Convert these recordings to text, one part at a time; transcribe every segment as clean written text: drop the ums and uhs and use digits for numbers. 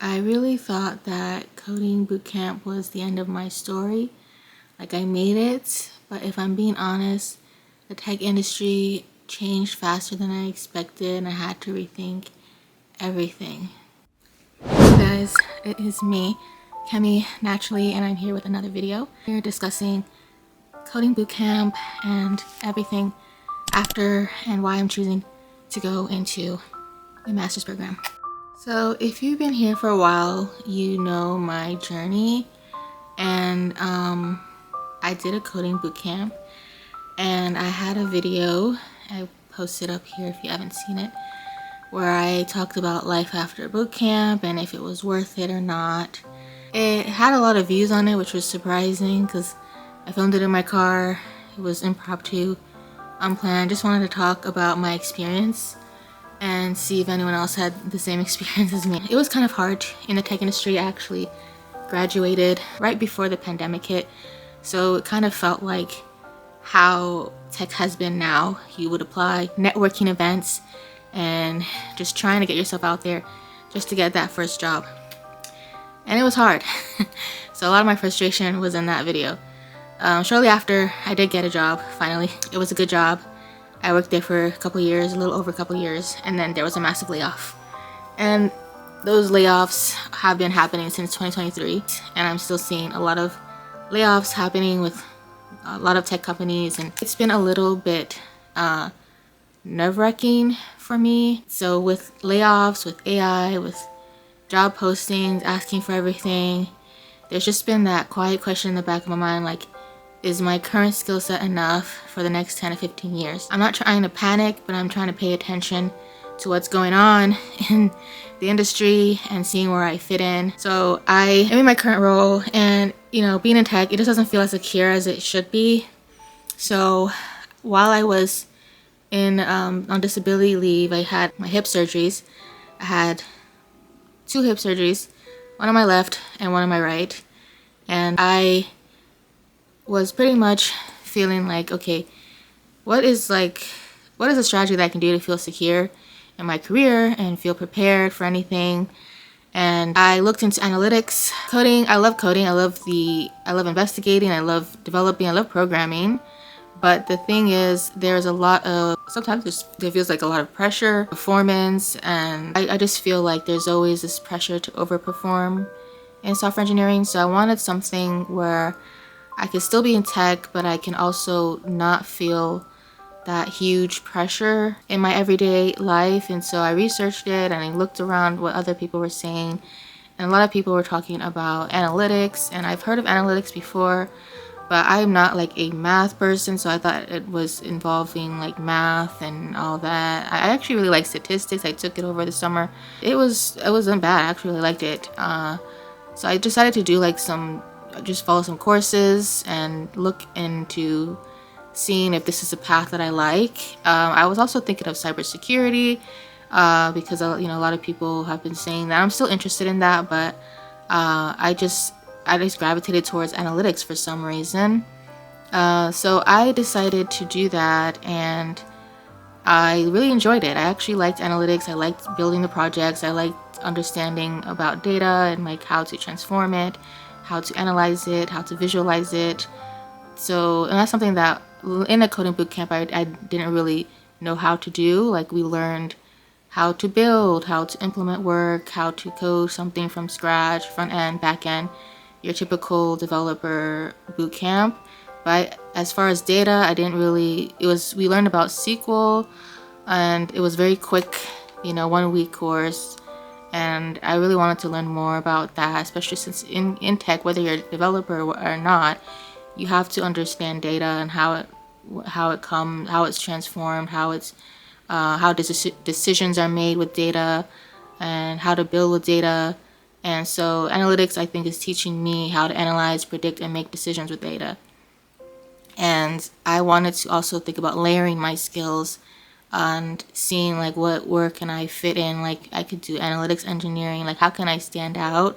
I really thought that coding bootcamp was the end of my story. Like, I made it, but if I'm being honest, the tech industry changed faster than I expected and I had to rethink everything. Hey guys, it is me, Kemi Naturally, and I'm here with another video. We're discussing coding bootcamp and everything after and why I'm choosing to go into a master's program. So if you've been here for a while, you know my journey, and I did a coding bootcamp, and I had a video I posted up here if you haven't seen it, where I talked about life after bootcamp and if it was worth it or not. It had a lot of views on it, which was surprising because I filmed it in my car. It was impromptu, unplanned. Just wanted to talk about my experience and see if anyone else had the same experience as me. It was kind of hard in the tech industry. I actually graduated right before the pandemic hit, so it kind of felt like how tech has been now. You would apply networking events and just trying to get yourself out there just to get that first job. And it was hard. So a lot of my frustration was in that video. Shortly after, I did get a job, finally. It was a good job. I worked there for a couple years, a little over a couple years, and then there was a massive layoff. And those layoffs have been happening since 2023, and I'm still seeing a lot of layoffs happening with a lot of tech companies, and it's been a little bit nerve-wracking for me. So with layoffs, with AI, with job postings, asking for everything, there's just been that quiet question in the back of my mind, like, is my current skill set enough for the next 10 to 15 years? I'm not trying to panic, but I'm trying to pay attention to what's going on in the industry and seeing where I fit in. So I am in my current role, and being in tech, it just doesn't feel as secure as it should be. So while I was on disability leave, I had my hip surgeries. I had 2 hip surgeries, one on my left and one on my right. And I was pretty much feeling like, okay, what is a strategy that I can do to feel secure in my career and feel prepared for anything? And I looked into analytics, coding. I love coding. I love investigating. I love developing. I love programming. But the thing is, there's a lot of, sometimes there feels like a lot of pressure, performance, and I just feel like there's always this pressure to overperform in software engineering. So I wanted something where I could still be in tech, but I can also not feel that huge pressure in my everyday life. And so I researched it and I looked around what other people were saying. And a lot of people were talking about analytics, and I've heard of analytics before, but I'm not like a math person, so I thought it was involving like math and all that. I actually really like statistics. I took it over the summer. It wasn't bad. I actually really liked it. So I decided to do just follow some courses and look into seeing if this is a path that I like. I was also thinking of cybersecurity because a lot of people have been saying that. I'm still interested in that, but I just gravitated towards analytics for some reason. So I decided to do that, and I really enjoyed it. I actually liked analytics. I liked building the projects. I liked understanding about data and like how to transform it, how to analyze it, how to visualize it. So, and that's something that in a coding bootcamp I didn't really know how to do. Like, we learned how to build, how to implement work, how to code something from scratch, front end, back end, your typical developer bootcamp. But as far as data, we learned about SQL, and it was very quick, 1 week course. And I really wanted to learn more about that, especially since in tech, whether you're a developer or not, you have to understand data and how it's transformed, how decisions are made with data, and how to build with data. And so analytics, I think, is teaching me how to analyze, predict, and make decisions with data. And I wanted to also think about layering my skills and seeing like what work can I fit in. Like, I could do analytics engineering. Like, how can I stand out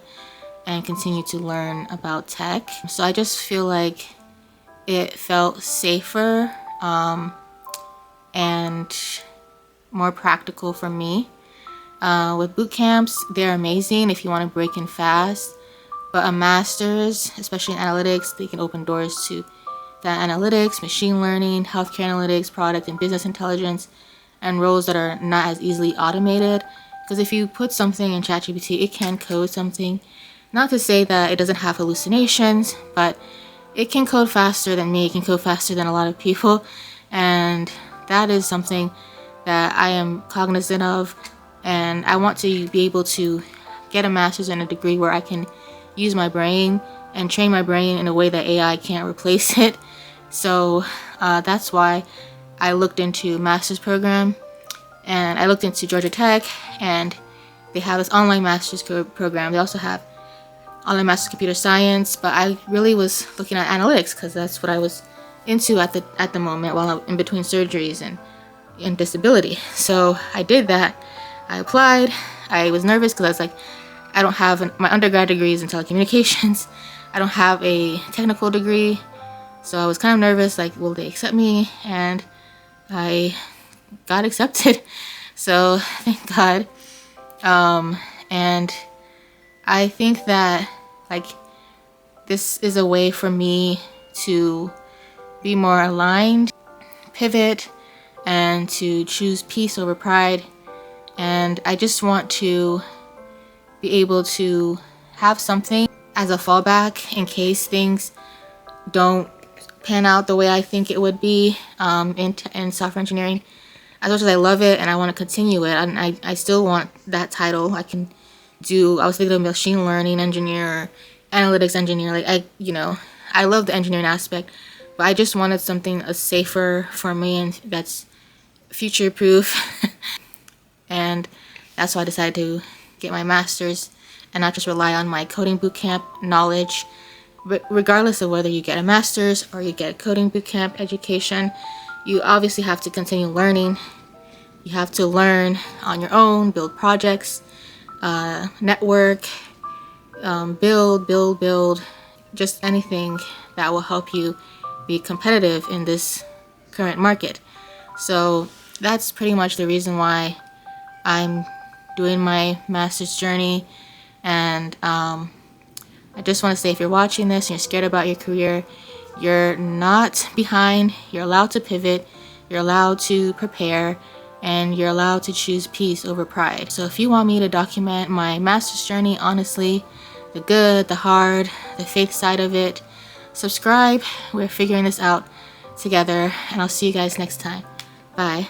and continue to learn about tech? So I just feel like it felt safer and more practical for me. With boot camps, they're amazing if you want to break in fast. But a master's, especially in analytics, they can open doors to data analytics, machine learning, healthcare analytics, product and business intelligence, and roles that are not as easily automated. Because if you put something in ChatGPT, it can code something. Not to say that it doesn't have hallucinations, but it can code faster than me. It can code faster than a lot of people. And that is something that I am cognizant of. And I want to be able to get a master's and a degree where I can use my brain and train my brain in a way that AI can't replace it. So that's why I looked into master's program, and I looked into Georgia Tech, and they have this online master's program. They also have online master's computer science, but I really was looking at analytics because that's what I was into at the moment while I'm in between surgeries and disability. So I did that. I applied. I was nervous because I was like, I don't have my undergrad degree is in telecommunications. I don't have a technical degree. So I was kind of nervous, like, will they accept me? And I got accepted. So thank God. And I think that, like, this is a way for me to be more aligned, pivot, and to choose peace over pride. And I just want to be able to have something as a fallback in case things don't pan out the way I think it would be in software engineering. As much as I love it and I want to continue it, and I still want that title. I was thinking of machine learning engineer, or analytics engineer. Like I love the engineering aspect, but I just wanted something safer for me and that's future proof. And that's why I decided to get my master's and not just rely on my coding bootcamp knowledge. Regardless of whether you get a master's or you get a coding bootcamp education, you obviously have to continue learning. You have to learn on your own, build projects, network, build, just anything that will help you be competitive in this current market. So that's pretty much the reason why I'm doing my master's journey. And I just want to say, if you're watching this and you're scared about your career, you're not behind. You're allowed to pivot, you're allowed to prepare, and you're allowed to choose peace over pride. So if you want me to document my master's journey honestly, the good, the hard, the faith side of it, subscribe. We're figuring this out together, and I'll see you guys next time. Bye.